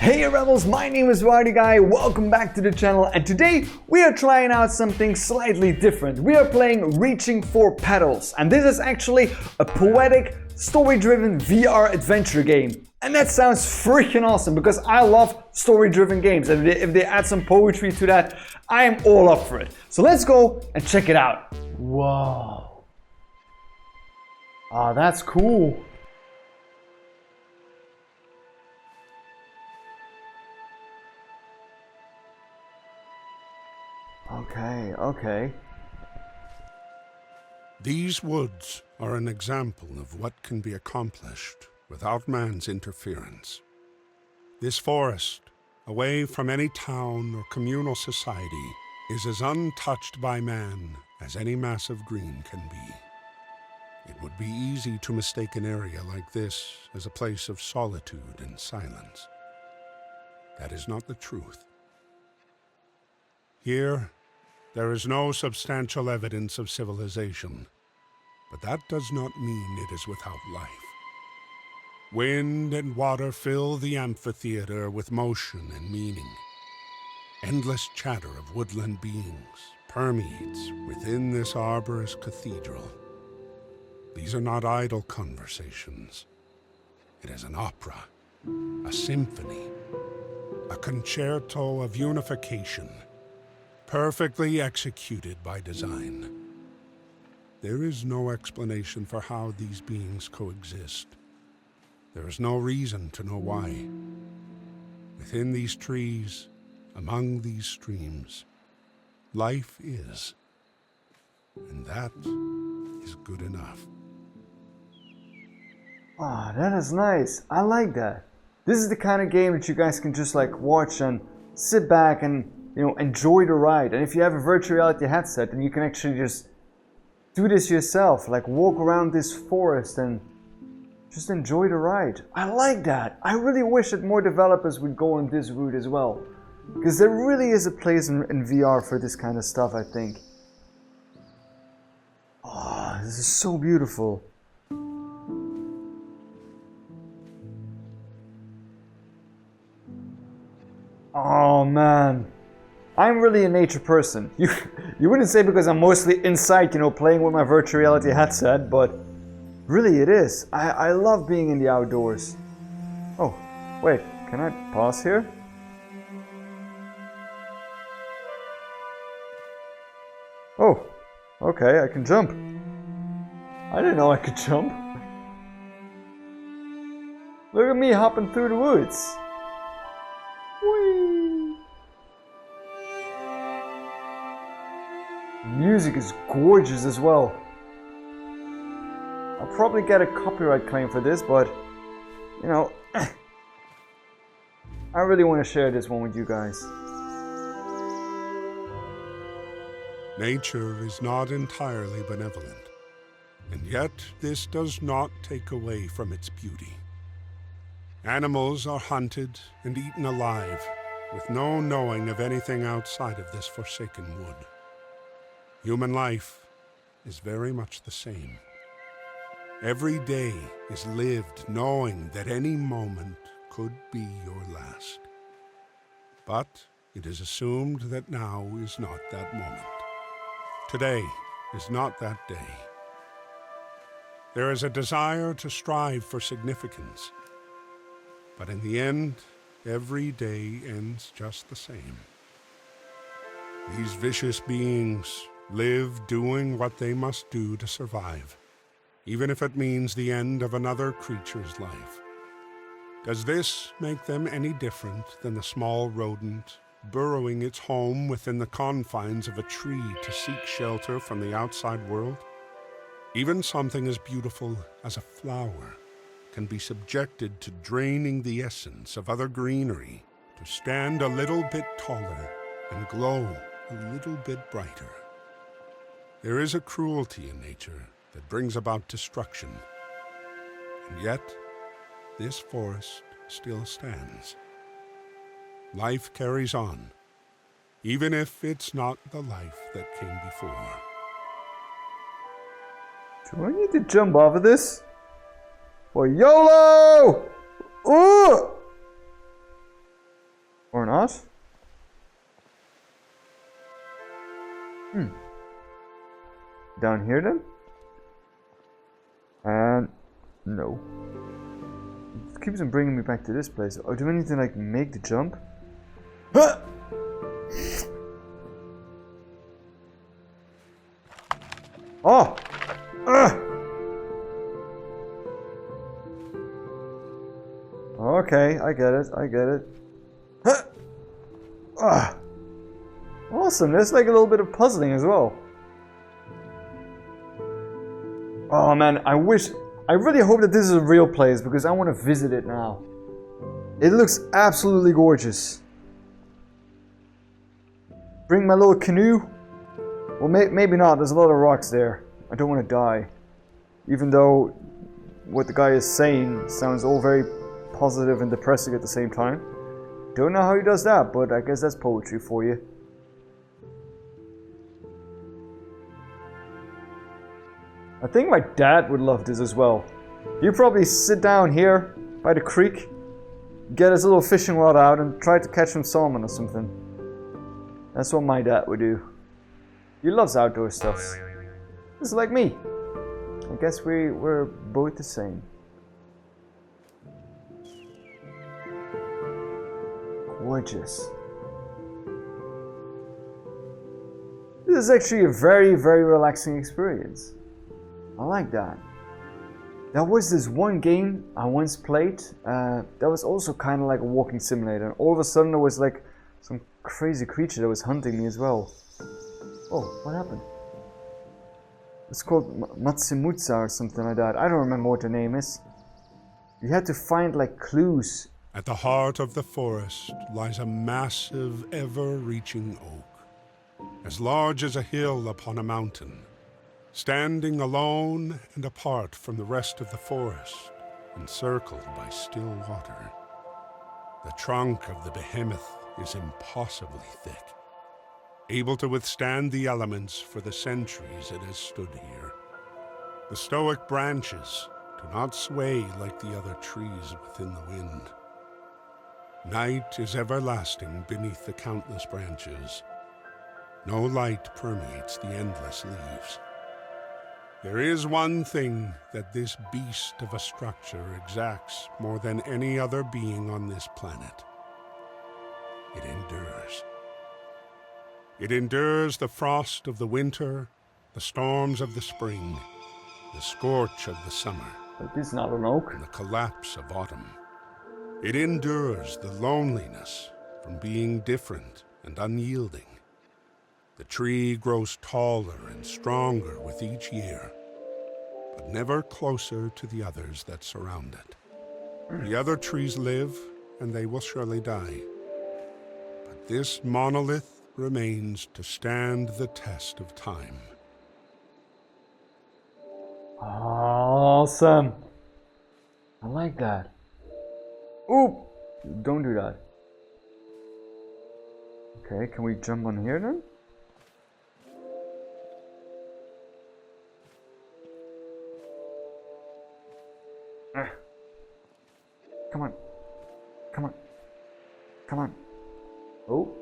Hey rebels, my name is RowdyGuy, welcome back to the channel, and today we are trying out something slightly different. We are playing Reaching for Petals, and this is actually a poetic, story-driven VR adventure game. And that sounds freaking awesome because I love story-driven games, and if they add some poetry to that, I am all up for it. So let's go and check it out. Whoa. Oh, that's cool. Okay. These woods are an example of what can be accomplished without man's interference. This forest, away from any town or communal society, is as untouched by man as any mass of green can be. It would be easy to mistake an area like this as a place of solitude and silence. That is not the truth. Here, there is no substantial evidence of civilization, but that does not mean it is without life. Wind and water fill the amphitheater with motion and meaning. Endless chatter of woodland beings permeates within this arborous cathedral. These are not idle conversations. It is an opera, a symphony, a concerto of unification, perfectly executed by design. There is no explanation for how these beings coexist. There is no reason to know why. Within these trees, among these streams, life is. And that is good enough. Ah, that is nice. I like that. This is the kind of game that you guys can just like watch and sit back and enjoy the ride. And if you have a virtual reality headset, then you can actually just do this yourself, like walk around this forest and just enjoy the ride. I like that. I really wish that more developers would go on this route as well, because there really is a place in VR for this kind of stuff, I think. Oh, this is so beautiful. Oh man. I'm really a nature person. You wouldn't say because I'm mostly inside, playing with my virtual reality headset, but really it is. I love being in the outdoors. Oh, wait, can I pause here? Oh, okay, I can jump. I didn't know I could jump. Look at me hopping through the woods. Whee! Music is gorgeous as well. I'll probably get a copyright claim for this, but I really want to share this one with you guys. Nature is not entirely benevolent, and yet this does not take away from its beauty. Animals are hunted and eaten alive, with no knowing of anything outside of this forsaken wood. Human life is very much the same. Every day is lived knowing that any moment could be your last. But it is assumed that now is not that moment. Today is not that day. There is a desire to strive for significance, but in the end, every day ends just the same. These vicious beings live doing what they must do to survive, even if it means the end of another creature's life. Does this make them any different than the small rodent burrowing its home within the confines of a tree to seek shelter from the outside world? Even something as beautiful as a flower can be subjected to draining the essence of other greenery to stand a little bit taller and glow a little bit brighter. There is a cruelty in nature that brings about destruction, and yet this forest still stands. Life carries on, even if it's not the life that came before. Do I need to jump off of this? For YOLO! Ooh! not. Down here then? And no. It keeps on bringing me back to this place. Or do I need to like make the jump? Huh! Oh! Okay, I get it, I get it. Huh! Awesome, there's like a little bit of puzzling as well. Oh man, I really hope that this is a real place because I want to visit it now. It looks absolutely gorgeous. Bring my little canoe? Well, maybe not, there's a lot of rocks there. I don't want to die. Even though what the guy is saying sounds all very positive and depressing at the same time. Don't know how he does that, but I guess that's poetry for you. I think my dad would love this as well. He'd probably sit down here by the creek, get his little fishing rod out and try to catch some salmon or something. That's what my dad would do. He loves outdoor stuff. Just like me. I guess we're both the same. Gorgeous. This is actually a very, very relaxing experience. I like that. There was this one game I once played that was also kind of like a walking simulator, and all of a sudden there was like some crazy creature that was hunting me as well. Oh, what happened? It's called Matsimutsa or something like that. I don't remember what the name is. You had to find like clues. At the heart of the forest lies a massive, ever-reaching oak, as large as a hill upon a mountain, standing alone and apart from the rest of the forest, encircled by still water. The trunk of the behemoth is impossibly thick, able to withstand the elements for the centuries it has stood here. The Stoic branches do not sway like the other trees within the wind. Night is everlasting beneath the countless branches. No light permeates the endless leaves. There is one thing that this beast of a structure exacts more than any other being on this planet. It endures. It endures the frost of the winter, the storms of the spring, the scorch of the summer, But this is not an oak. and the collapse of autumn. It endures the loneliness from being different and unyielding. The tree grows taller and stronger with each year, but never closer to the others that surround it. The other trees live, and they will surely die. But this monolith remains to stand the test of time. Awesome. I like that. Oop! Don't do that. Okay, can we jump on here then? Come on. Come on. Come on. Oh.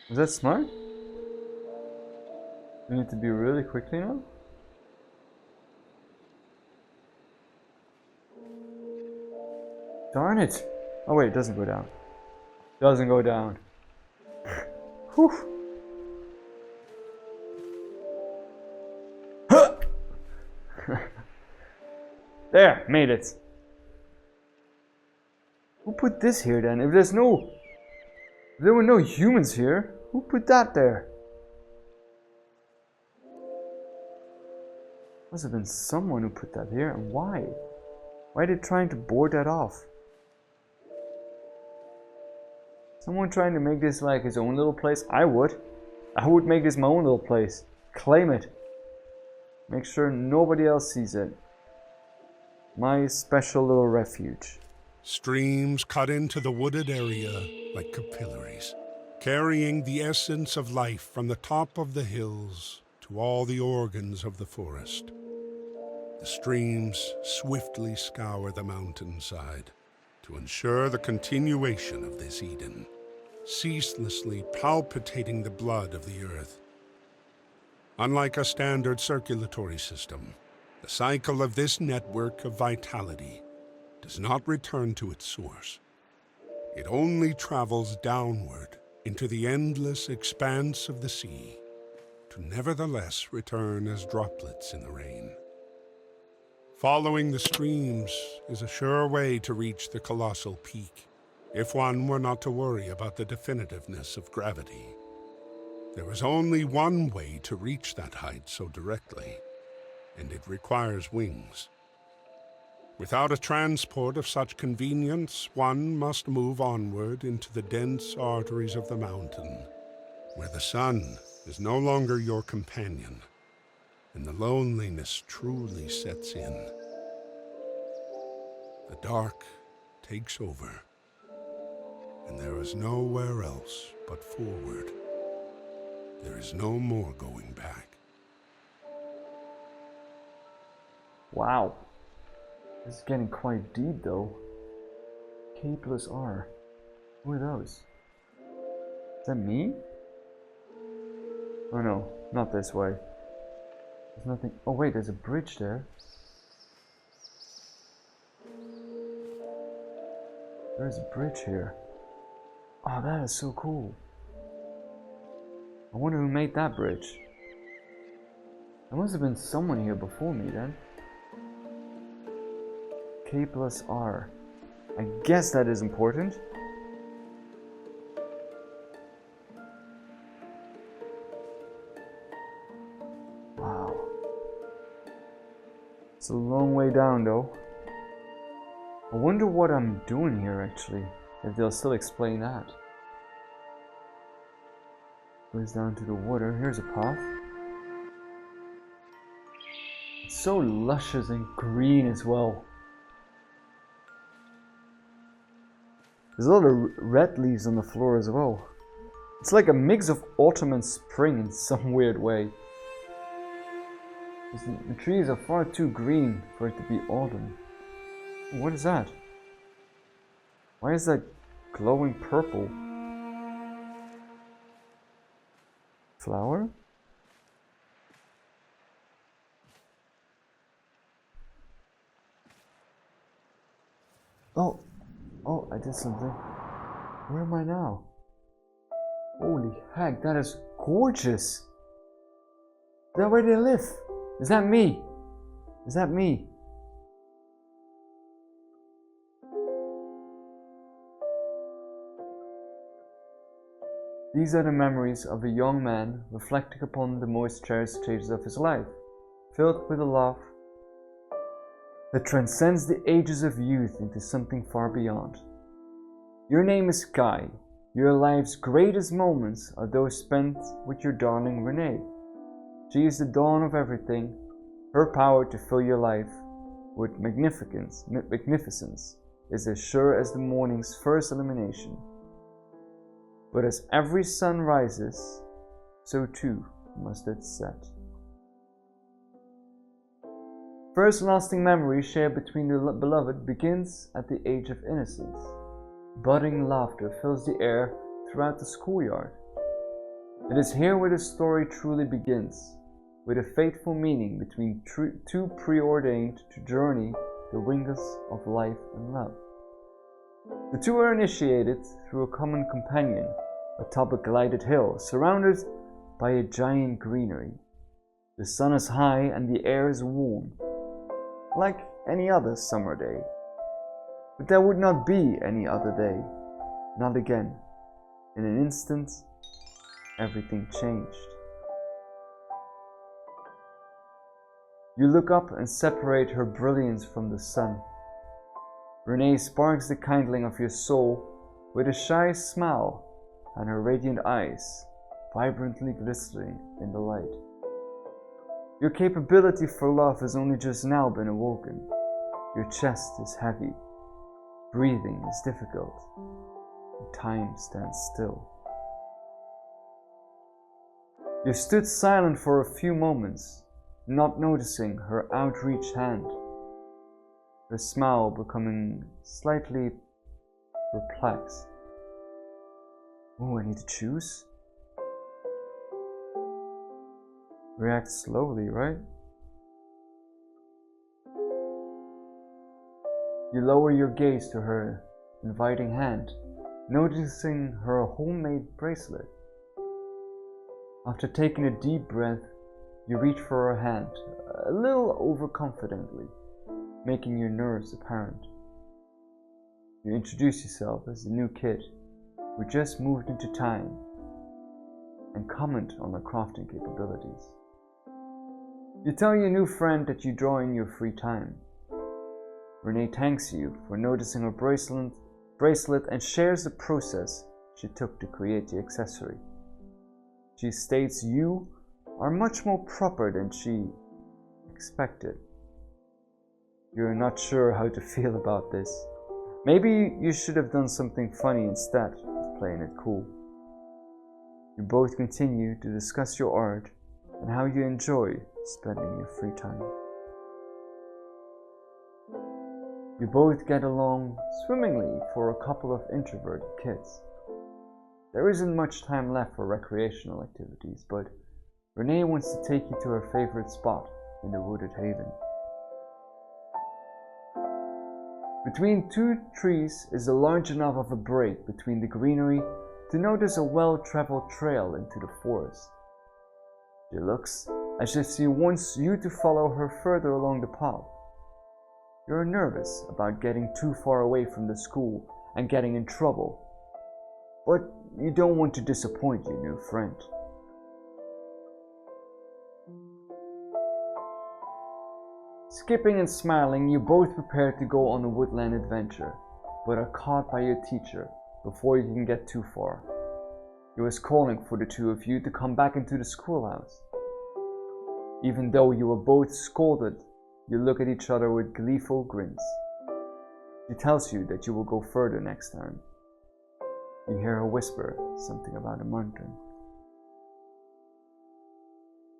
Was that smart? We need to be really quickly now? Darn it! Oh wait, it doesn't go down. Doesn't go down. Whew. There, made it. Who put this here then? If there were no humans here, who put that there? Must have been someone who put that here, and why? Why are they trying to board that off? Someone trying to make this like his own little place? I would make this my own little place. Claim it. Make sure nobody else sees it. My special little refuge. Streams cut into the wooded area like capillaries, carrying the essence of life from the top of the hills to all the organs of the forest. The streams swiftly scour the mountainside to ensure the continuation of this Eden, ceaselessly palpitating the blood of the earth. Unlike a standard circulatory system, the cycle of this network of vitality does not return to its source. It only travels downward into the endless expanse of the sea, to nevertheless return as droplets in the rain. Following the streams is a sure way to reach the colossal peak, if one were not to worry about the definitiveness of gravity. There is only one way to reach that height so directly, and it requires wings. Without a transport of such convenience, one must move onward into the dense arteries of the mountain, where the sun is no longer your companion, and the loneliness truly sets in. The dark takes over, and there is nowhere else but forward. There is no more going back. Wow. This is getting quite deep though. K plus R. Who are those? Is that me? Oh no, not this way. There's nothing. Oh wait, there's a bridge there. There's a bridge here. Oh, that is so cool. I wonder who made that bridge. There must have been someone here before me then. K plus R. I guess that is important. Wow. It's a long way down though. I wonder what I'm doing here actually, if they'll still explain that. Goes down to the water. Here's a path. It's so luscious and green as well. There's a lot of red leaves on the floor as well. It's like a mix of autumn and spring in some weird way. The trees are far too green for it to be autumn. What is that? Why is that glowing purple? Flower? Oh, I did something. Where am I now? Holy heck, that is gorgeous. Is that where they live? Is that me? Is that me? These are the memories of a young man reflecting upon the most cherished stages of his life, filled with a love that transcends the ages of youth into something far beyond. Your name is Guy. Your life's greatest moments are those spent with your darling Renee. She is the dawn of everything. Her power to fill your life with magnificence is as sure as the morning's first illumination. But as every sun rises, so too must it set. First lasting memory shared between the beloved begins at the age of innocence. Budding laughter fills the air throughout the schoolyard. It is here where the story truly begins, with a fateful meaning between two preordained to journey the wings of life and love. The two are initiated through a common companion, atop a glided hill, surrounded by a giant greenery. The sun is high and the air is warm, like any other summer day. But there would not be any other day, not again. In an instant, everything changed. You look up and separate her brilliance from the sun. Renee sparks the kindling of your soul with a shy smile and her radiant eyes vibrantly glistening in the light. Your capability for love has only just now been awoken. Your chest is heavy. Breathing is difficult. And time stands still. You stood silent for a few moments, not noticing her outreached hand, her smile becoming slightly perplexed. Oh, I need to choose? React slowly, right? You lower your gaze to her inviting hand, noticing her homemade bracelet. After taking a deep breath, you reach for her hand, a little overconfidently, making your nerves apparent. You introduce yourself as the new kid who just moved into time and comment on her crafting capabilities. You tell your new friend that you draw in your free time. Renee thanks you for noticing her bracelet and shares the process she took to create the accessory. She states you are much more proper than she expected. You're not sure how to feel about this. Maybe you should have done something funny instead of playing it cool. You both continue to discuss your art and how you enjoy spending your free time. You both get along swimmingly for a couple of introverted kids. There isn't much time left for recreational activities, but Renee wants to take you to her favorite spot in the wooded haven. Between two trees is a large enough of a break between the greenery to notice a well-traveled trail into the forest. She looks as if she wants you to follow her further along the path. You're nervous about getting too far away from the school and getting in trouble, but you don't want to disappoint your new friend. Skipping and smiling, you both prepare to go on a woodland adventure, but are caught by your teacher before you can get too far. He was calling for the two of you to come back into the schoolhouse. Even though you were both scolded, you look at each other with gleeful grins. She tells you that you will go further next time. You hear her whisper something about a mountain.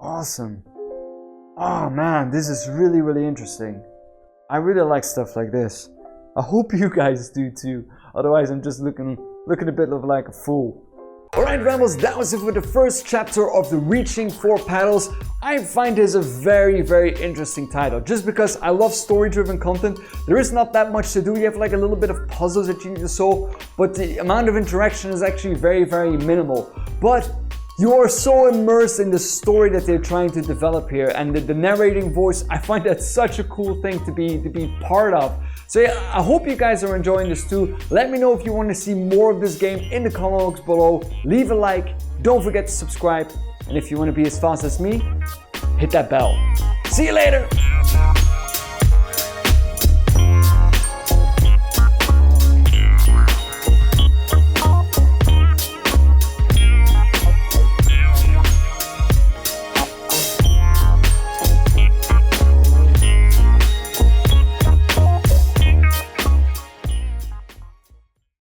Awesome. Oh man, this is really interesting. I really like stuff like this. I hope you guys do too. Otherwise I'm just looking a bit like a fool. Alright Rambles, that was it for the first chapter of the Reaching for Petals. I find this a very interesting title, just because I love story-driven content. There is not that much to do. You have like a little bit of puzzles that you need to solve, but the amount of interaction is actually very minimal. But you are so immersed in the story that they're trying to develop here, and the narrating voice, I find that such a cool thing to be part of. So yeah, I hope you guys are enjoying this too. Let me know if you want to see more of this game in the comments below. Leave a like, don't forget to subscribe, and if you want to be as fast as me, hit that bell. See you later!